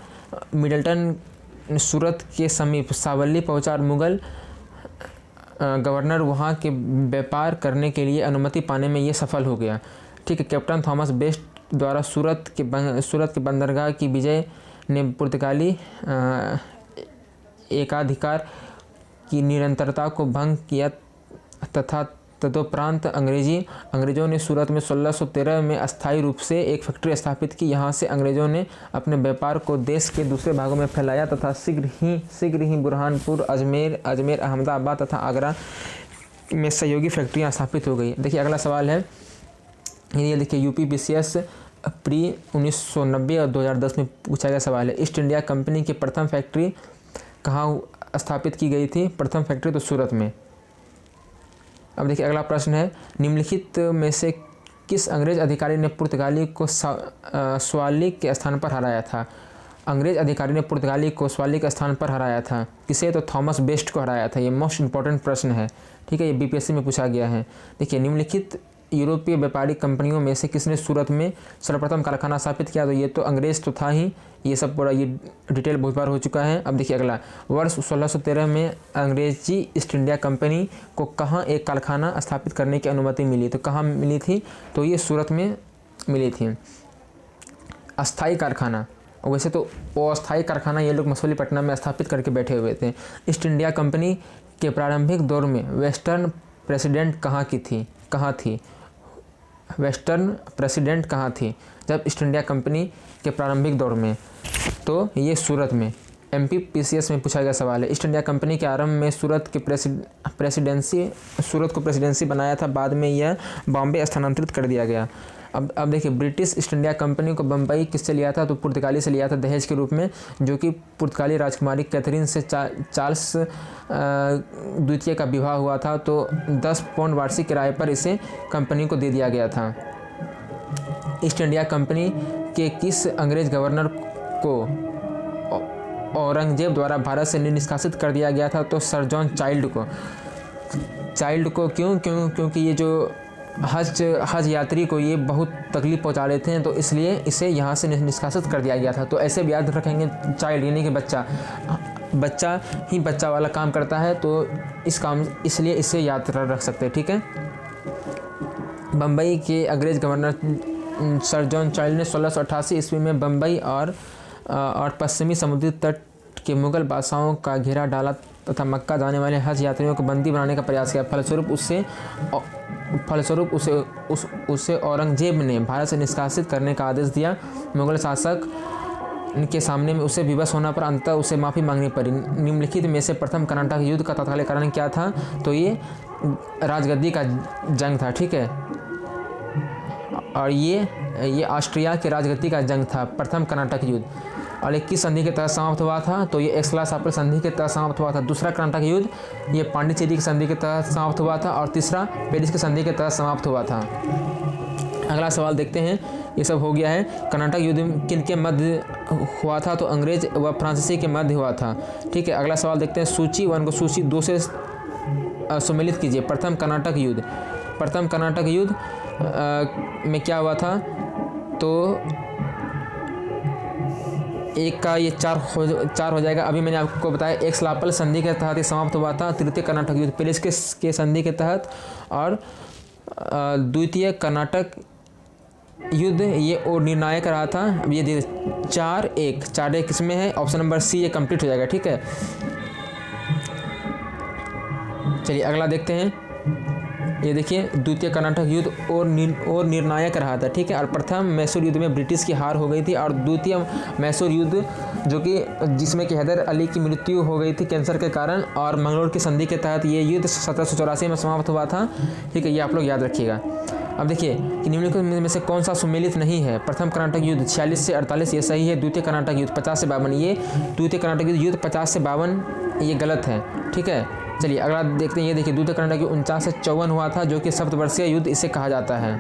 मिडल्टन सूरत के समीप सावली पहुंचा और मुगल गवर्नर वहाँ के व्यापार करने के लिए अनुमति पाने में ये सफल हो गया, ठीक है। कैप्टन थॉमस बेस्ट द्वारा सूरत के बंदरगाह की विजय ने पुर्तगाली एकाधिकार की निरंतरता को भंग किया तथा तदोपरांत अंग्रेज़ों ने सूरत में 1613 में अस्थायी रूप से एक फैक्ट्री स्थापित की। यहाँ से अंग्रेज़ों ने अपने व्यापार को देश के दूसरे भागों में फैलाया तथा शीघ्र ही बुरहानपुर, अजमेर, अहमदाबाद तथा आगरा में सहयोगी फैक्ट्रियाँ स्थापित हो गई। देखिए अगला सवाल है, ये देखिए यूपीपीसीएस प्री 1990 और 2010 में पूछा गया सवाल है। ईस्ट इंडिया कंपनी की प्रथम फैक्ट्री कहाँ स्थापित की गई थी? प्रथम फैक्ट्री तो सूरत में। अब देखिए अगला प्रश्न है, निम्नलिखित में से किस अंग्रेज अधिकारी ने पुर्तगाली को स्वाली के स्थान पर हराया था? अंग्रेज अधिकारी ने पुर्तगाली को स्वाली के स्थान पर हराया था। किसे? तो थॉमस बेस्ट को हराया था। ये मोस्ट इंपॉर्टेंट प्रश्न है, ठीक है, ये बीपीएससी में पूछा गया है। देखिए निम्नलिखित यूरोपीय व्यापारिक कंपनियों में से किसने सूरत में सर्वप्रथम कारखाना स्थापित किया? तो ये तो अंग्रेज तो था ही, ये सब पूरा ये डिटेल बहुत बार हो चुका है। अब देखिए अगला, वर्ष 1613 में अंग्रेजी ईस्ट इंडिया कंपनी को कहाँ एक कारखाना स्थापित करने की अनुमति मिली? तो कहाँ मिली थी? तो ये सूरत में मिली थी। अस्थाई कारखाना, वैसे तो वो अस्थाई कारखाना ये लोग मछलीपट्टनम में स्थापित करके बैठे हुए थे। ईस्ट इंडिया कंपनी के प्रारंभिक दौर में वेस्टर्न प्रेसिडेंट कहाँ थी? वेस्टर्न प्रेसिडेंट कहाँ थी जब ईस्ट इंडिया कंपनी के प्रारंभिक दौर में? तो ये सूरत में। एमपीपीसीएस में पूछा गया सवाल है। ईस्ट इंडिया कंपनी के आरंभ में सूरत को प्रेसिडेंसी बनाया था, बाद में यह बॉम्बे स्थानांतरित कर दिया गया। अब देखिए, ब्रिटिश ईस्ट इंडिया कंपनी को बम्बई किससे लिया था? तो पुर्तगाली से लिया था दहेज के रूप में, जो कि पुर्तगाली राजकुमारी कैथरीन से चार्ल्स द्वितीय का विवाह हुआ था। तो 10 पाउंड वार्षिक किराए पर इसे कंपनी को दे दिया गया था। ईस्ट इंडिया कंपनी के किस अंग्रेज गवर्नर को औरंगजेब द्वारा भारत से निष्कासित कर दिया गया था? तो सर जॉन चाइल्ड को क्योंकि ये जो हज यात्री को ये बहुत तकलीफ पहुंचा रहे थे, तो इसलिए इसे यहाँ से निष्कासित कर दिया गया था। तो ऐसे भी याद रखेंगे, चाइल्ड यानी कि बच्चा ही बच्चा वाला काम करता है, तो इसलिए इसे याद रख सकते हैं, ठीक है। बम्बई के अंग्रेज गवर्नर सर जॉन चाइल्ड ने 1688 ईस्वी में बम्बई और पश्चिमी समुद्री तट के मुगल बादशाहों का घेरा डाला तथा मक्का जाने वाले हज यात्रियों को बंदी बनाने का प्रयास किया। फलस्वरूप उसे औरंगजेब ने भारत से निष्कासित करने का आदेश दिया। मुगल शासक के सामने में उसे विवश होना पर अंततः उसे माफ़ी मांगनी पड़ी। निम्नलिखित में से प्रथम कर्नाटक युद्ध का तत्कालीन कारण क्या था? तो ये राजगद्दी का जंग था, ठीक है। और ये ऑस्ट्रिया के राजगद्दी का जंग था, प्रथम कर्नाटक युद्ध। और ये किस संधि के तहत समाप्त हुआ था? तो ये एक्सला-सापल संधि के तहत समाप्त हुआ था। दूसरा कर्नाटक युद्ध ये पांडिचेरी की संधि के तहत समाप्त हुआ था, और तीसरा पेरिस की संधि के तहत समाप्त हुआ था। अगला सवाल देखते हैं, ये सब हो गया है। कर्नाटक युद्ध किन के मध्य हुआ था? तो अंग्रेज व फ्रांसीसी के मध्य हुआ था, ठीक है। अगला सवाल देखते हैं, सूची 1 को सूची 2 से सम्मिलित कीजिए। प्रथम कर्नाटक युद्ध में क्या हुआ था? तो एक का ये 4 हो जाएगा। अभी मैंने आपको बताया एक्सलापल संधि के तहत ये समाप्त हुआ था। तृतीय कर्नाटक युद्ध पेरिस के संधि के तहत, और द्वितीय कर्नाटक युद्ध ये और निर्णायक रहा था। अब ये 4-1 किसमें है? ऑप्शन नंबर सी ये कंप्लीट हो जाएगा, ठीक है। चलिए अगला देखते हैं। ये देखिए, द्वितीय कर्नाटक युद्ध और निर्णायक रहा था, ठीक है। और प्रथम मैसूर युद्ध में ब्रिटिश की हार हो गई थी, और द्वितीय मैसूर युद्ध जिसमें कि हैदर अली की मृत्यु हो गई थी कैंसर के कारण, और मंगलोर की संधि के तहत ये युद्ध 1784 में समाप्त हुआ था, ठीक है। ये आप लोग याद रखिएगा। अब देखिए कि निम्नलिखित में से कौन सा सुमेलित नहीं है? प्रथम कर्नाटक युद्ध 46 से 48 ये सही है। द्वितीय कर्नाटक युद्ध 50 से 52 ये द्वितीय कर्नाटक युद्ध 50 से 52 ये गलत है, ठीक है। चलिए अगला देखते हैं। ये देखिए, द्वितीय कर्नाटक युद्ध 49 से 54 हुआ था, जो कि सप्तवर्षीय युद्ध इसे कहा जाता है।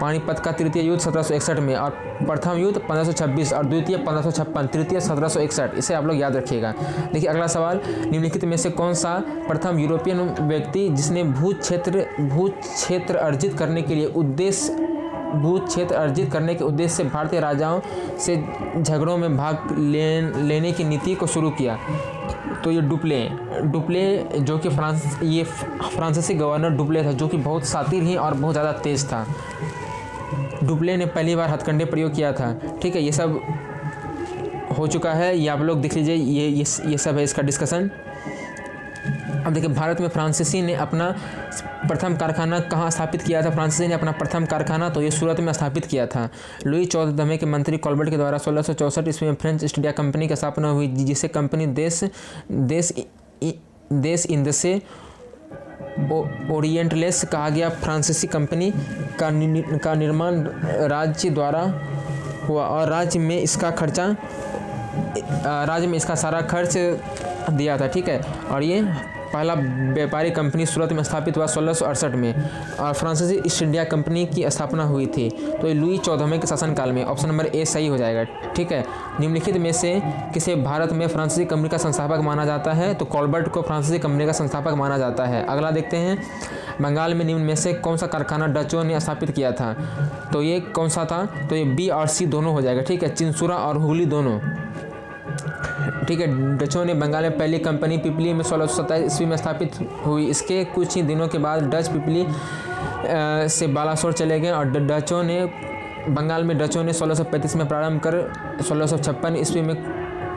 पानीपत का तृतीय युद्ध 1761 में, और प्रथम युद्ध 1526 और द्वितीय 1556, तृतीय 1761। इसे आप लोग याद रखिएगा। देखिए अगला सवाल, निम्नलिखित में से कौन सा प्रथम यूरोपियन व्यक्ति जिसने भू क्षेत्र अर्जित करने के उद्देश्य से भारतीय राजाओं से झगड़ों में भाग लेने की नीति को शुरू किया? तो ये डुप्ले जो कि फ्रांसीसी गवर्नर डुप्ले था, जो कि बहुत शातिर ही और बहुत ज़्यादा तेज था। डुप्ले ने पहली बार हथकंडे प्रयोग किया था, ठीक है। ये सब हो चुका है, ये आप लोग देख लीजिए। ये सब है इसका डिस्कशन। अब देखिए भारत में फ्रांसीसी ने अपना प्रथम कारखाना कहाँ स्थापित किया था। फ्रांसीसी ने अपना प्रथम कारखाना तो ये सूरत में स्थापित किया था। लुई 14वें के मंत्री कॉल्बर्ट के द्वारा 1664 ईस्वी में फ्रेंच ईस्ट इंडिया कंपनी की स्थापना हुई, जिसे कंपनी देश इंदसे ओरिएंटलेस कहा गया। फ्रांसीसी कंपनी का निर्माण राज्य द्वारा हुआ और राज्य में इसका सारा खर्च दिया था, ठीक है। और ये पहला व्यापारिक कंपनी सूरत में स्थापित हुआ 1668 में और फ्रांसीसी ईस्ट इंडिया कंपनी की स्थापना हुई थी तो ये लुई 14वें के शासनकाल में। ऑप्शन नंबर ए सही हो जाएगा, ठीक है। निम्नलिखित में से किसे भारत में फ्रांसीसी कंपनी का संस्थापक माना जाता है, तो कॉल्बर्ट को फ्रांसीसी कंपनी का संस्थापक माना जाता है। अगला देखते हैं, बंगाल में निम्न में से कौन सा कारखाना डचों ने स्थापित किया था, तो ये कौन सा था, तो ये बी और सी दोनों हो जाएगा, ठीक है। चिंसुरा और हुगली दोनों, ठीक है। डचों ने बंगाल में पहली कंपनी पिपली में 1627 ईस्वी में स्थापित हुई। इसके कुछ ही दिनों के बाद डच पिपली से बालासोर चले गए और बंगाल में डचों ने 1635 में प्रारंभ कर 1656 ईस्वी में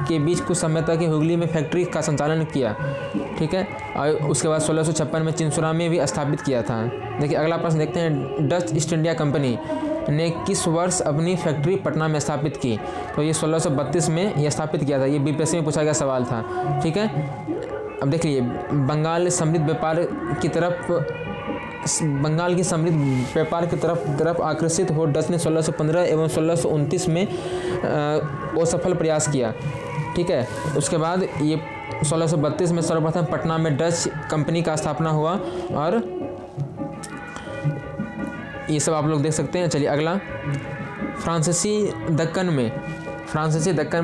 के बीच कुछ समय तक हुगली में फैक्ट्री का संचालन किया, ठीक है। और उसके बाद 1656 में चिंसुरा में भी स्थापित किया था। देखिए अगला प्रश्न देखते हैं, डच ईस्ट इंडिया कंपनी ने किस वर्ष अपनी फैक्ट्री पटना में स्थापित की, तो ये 1632 में यह स्थापित किया था। ये बीपीएससी में पूछा गया सवाल था, ठीक है। अब देख लीजिए, बंगाल की समृद्ध व्यापार की तरफ आकर्षित हो डच ने 1615 एवं 1629 में असफल प्रयास किया, ठीक है। उसके बाद ये 1632 में सर्वप्रथम पटना में डच कंपनी का स्थापना हुआ और ये सब आप लोग देख सकते हैं। चलिए अगला, फ्रांसीसी दक्कन में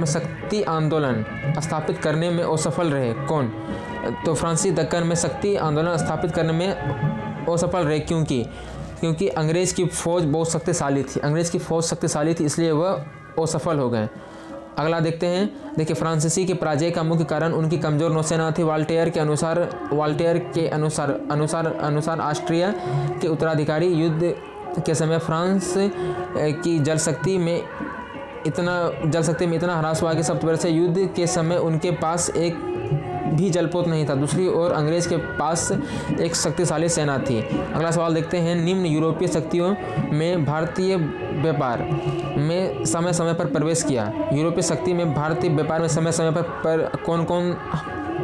शक्ति आंदोलन स्थापित करने में असफल रहे कौन, तो फ्रांसीसी दक्कन में शक्ति आंदोलन स्थापित करने में असफल रहे क्योंकि अंग्रेज़ की फ़ौज बहुत शक्तिशाली थी, इसलिए वह असफल हो गए। अगला देखते हैं, देखिए फ्रांसीसी के पराजय का मुख्य कारण उनकी कमज़ोर नौसेना थी। वॉल्टेयर के अनुसार ऑस्ट्रिया के उत्तराधिकारी युद्ध के समय फ्रांस की जलशक्ति में इतना ह्रास हुआ कि सब से युद्ध के समय उनके पास एक भी जलपोत नहीं था। दूसरी ओर अंग्रेज़ के पास एक शक्तिशाली सेना थी। अगला सवाल देखते हैं, निम्न यूरोपीय शक्तियों में भारतीय व्यापार में समय समय पर प्रवेश किया। यूरोपीय शक्ति में भारतीय व्यापार में समय समय पर कौन कौन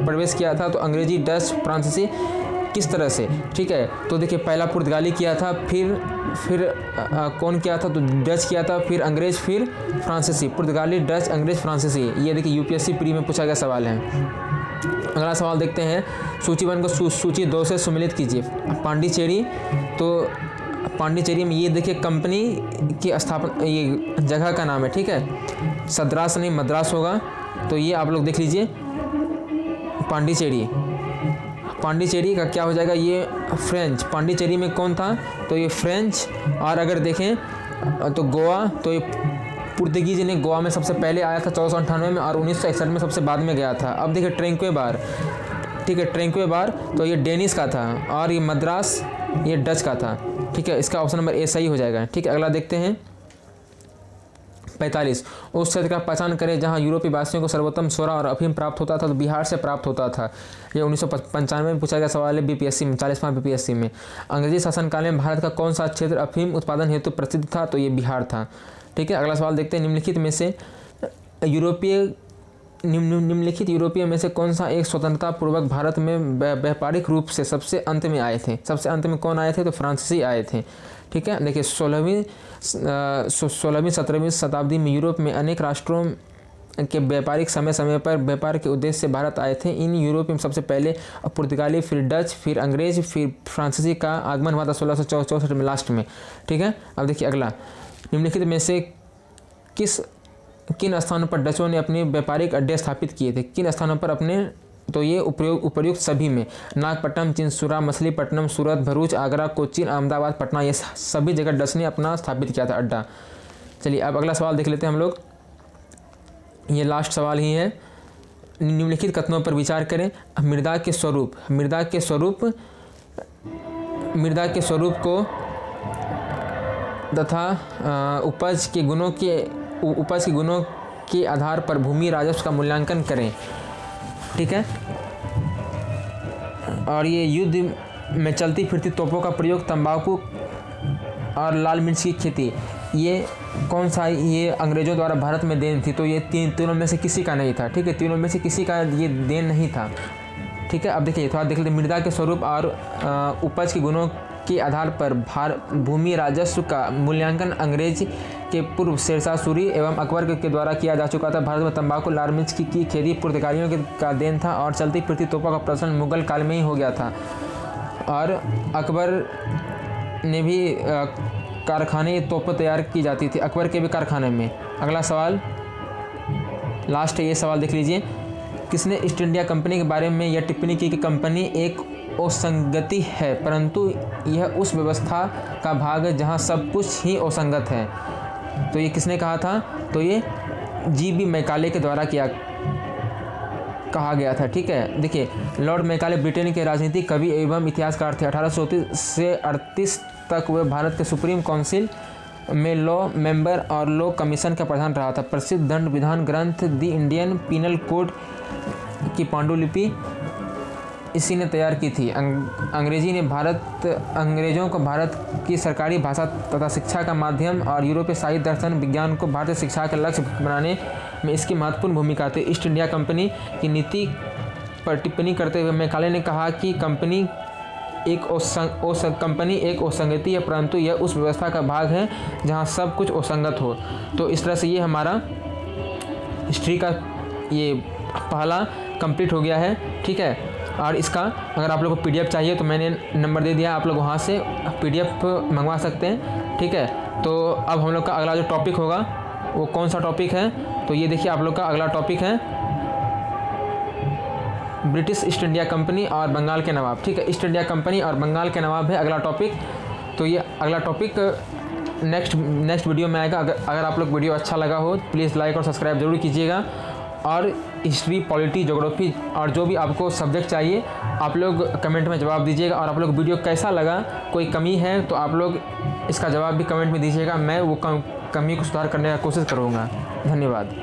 प्रवेश किया था, तो अंग्रेजी, डच, फ्रांसीसी, किस तरह से, ठीक है। तो देखिए पहला पुर्तगाली किया था, फिर कौन किया था, तो डच किया था, फिर अंग्रेज़, फिर फ्रांसीसी। पुर्तगाली, डच, अंग्रेज़, फ्रांसीसी, ये देखिए यूपीएससी प्री में पूछा गया सवाल है। अगला सवाल देखते हैं, सूची 1 को सूची 2 से सम्मिलित कीजिए। पांडिचेरी में ये देखिए कंपनी की स्थापना, ये जगह का नाम है, ठीक है। सद्रास नहीं मद्रास होगा, तो ये आप लोग देख लीजिए। पांडिचेरी का क्या हो जाएगा, ये फ्रेंच। पांडिचेरी में कौन था, तो ये फ्रेंच। और अगर देखें तो गोवा, तो ये पुर्तगीज ने गोवा में सबसे पहले आया था 1498 में और 1961 में सबसे बाद में गया था। अब देखिए ट्रैंक्वे बार, तो ये डेनिश का था और ये मद्रास ये डच का था, ठीक है। इसका ऑप्शन नंबर ए सही हो जाएगा, ठीक है। अगला देखते हैं 45, उस क्षेत्र का पहचान करें जहां यूरोपीय वासियों को सर्वोत्तम सोरा और अफीम प्राप्त होता था, तो बिहार से प्राप्त होता था। ये 1995 में पूछा गया सवाल है बीपीएससी में, 40वां बीपीएससी में। अंग्रेजी शासनकाल में भारत का कौन सा क्षेत्र अफीम उत्पादन हेतु प्रसिद्ध था, तो ये बिहार था, ठीक है। अगला सवाल देखते हैं, निम्नलिखित यूरोपीय में से कौन सा एक स्वतंत्रता पूर्वक भारत में व्यापारिक रूप से सबसे अंत में आए थे। सबसे अंत में कौन आए थे, तो फ्रांसीसी आए थे, ठीक है। देखिए 16वीं-17वीं शताब्दी में यूरोप में अनेक राष्ट्रों के व्यापारिक समय समय पर व्यापार के उद्देश्य से भारत आए थे। इन यूरोप में सबसे पहले पुर्तगाली, फिर डच, फिर अंग्रेज, फिर फ्रांसीसी का आगमन हुआ था 1664 में लास्ट में, ठीक है। अब देखिए अगला, निम्नलिखित में से किन स्थानों पर डचों ने अपने व्यापारिक अड्डे स्थापित किए थे। किन स्थानों पर अपने, तो ये उपर्युक्त सभी में, नागपट्टनम, चिंसुरा, मछलीपट्टनम, सूरत, भरूच, आगरा, कोचीन, अहमदाबाद, पटना, ये सभी जगह डच ने अपना स्थापित किया था अड्डा। चलिए अब अगला सवाल देख लेते हैं हम लोग, ये लास्ट सवाल ही है। निम्नलिखित कथनों पर विचार करें। मृदा के स्वरूप को तथा उपज के गुणों के आधार पर भूमि राजस्व का मूल्यांकन करें, ठीक है। और ये युद्ध में चलती फिरती तोपों का प्रयोग, तंबाकू और लाल मिर्च की खेती, ये कौन सा, ये अंग्रेज़ों द्वारा भारत में देन थी। तो ये तीनों में से किसी का नहीं था, ठीक है, तीनों में से किसी का ये देन नहीं था, ठीक है। अब देखिए थोड़ा देख लेते हैं। मृदा के स्वरूप और उपज के गुणों के आधार पर भूमि राजस्व का मूल्यांकन अंग्रेज के पूर्व शेरशाह सूरी एवं अकबर के द्वारा किया जा चुका था। भारत में तंबाकू, लाल मिर्च की खेती पुर्तगालियों का देन था और चलती फिरती तोपों का प्रचलन मुगल काल में ही हो गया था। और अकबर ने भी कारखाने तोपें तैयार की जाती थी, अकबर के भी कारखाने में। अगला सवाल लास्ट है, ये सवाल देख लीजिए। किसने ईस्ट इंडिया कंपनी के बारे में यह टिप्पणी की कि कंपनी एक असंगति है, परंतु यह उस व्यवस्था का भाग है जहां सब कुछ ही असंगत है। तो ये किसने कहा था? तो ये जी.बी. मैकाले के द्वारा कहा गया था, ठीक है। देखिए लॉर्ड मैकाले ब्रिटेन के राजनीतिक कवि एवं इतिहासकार थे। 1834 से 38 तक वे भारत के सुप्रीम काउंसिल में लॉ मेंबर और लॉ कमीशन का प्रधान रहा था। प्रसिद्ध दंड विधान ग्रंथ द इंडियन पीनल कोड की पांडुलिपि इसी ने तैयार की थी। अंग्रेज़ों को भारत की सरकारी भाषा तथा शिक्षा का माध्यम और यूरोपीय साहित्य, दर्शन, विज्ञान को भारतीय शिक्षा का लक्ष्य बनाने में इसकी महत्वपूर्ण भूमिका थी। ईस्ट इंडिया कंपनी की नीति पर टिप्पणी करते हुए मैकाले ने कहा कि कंपनी एक असंगति है, परंतु यह उस व्यवस्था का भाग है जहां सब कुछ असंगत हो। तो इस तरह से ये हमारा हिस्ट्री का ये पहला कंप्लीट हो गया है, ठीक है। और इसका अगर आप लोग को PDF चाहिए तो मैंने नंबर दे दिया, आप लोग वहाँ से PDF मंगवा सकते हैं, ठीक है। तो अब हम लोग का अगला जो टॉपिक होगा वो कौन सा टॉपिक है? तो ये देखिए आप लोग का अगला टॉपिक है ब्रिटिश ईस्ट इंडिया कंपनी और बंगाल के नवाब, ठीक है। ईस्ट इंडिया कंपनी और बंगाल के नवाब है अगला टॉपिक। तो ये अगला टॉपिक नेक्स्ट वीडियो में आएगा। अगर आप लोग वीडियो अच्छा लगा हो प्लीज़ लाइक और सब्सक्राइब जरूर कीजिएगा। और हिस्ट्री, पॉलिटी, ज्योग्राफी और जो भी आपको सब्जेक्ट चाहिए आप लोग कमेंट में जवाब दीजिएगा। और आप लोग वीडियो कैसा लगा, कोई कमी है तो आप लोग इसका जवाब भी कमेंट में दीजिएगा। मैं वो कमी को सुधार करने का कोशिश करूँगा। धन्यवाद।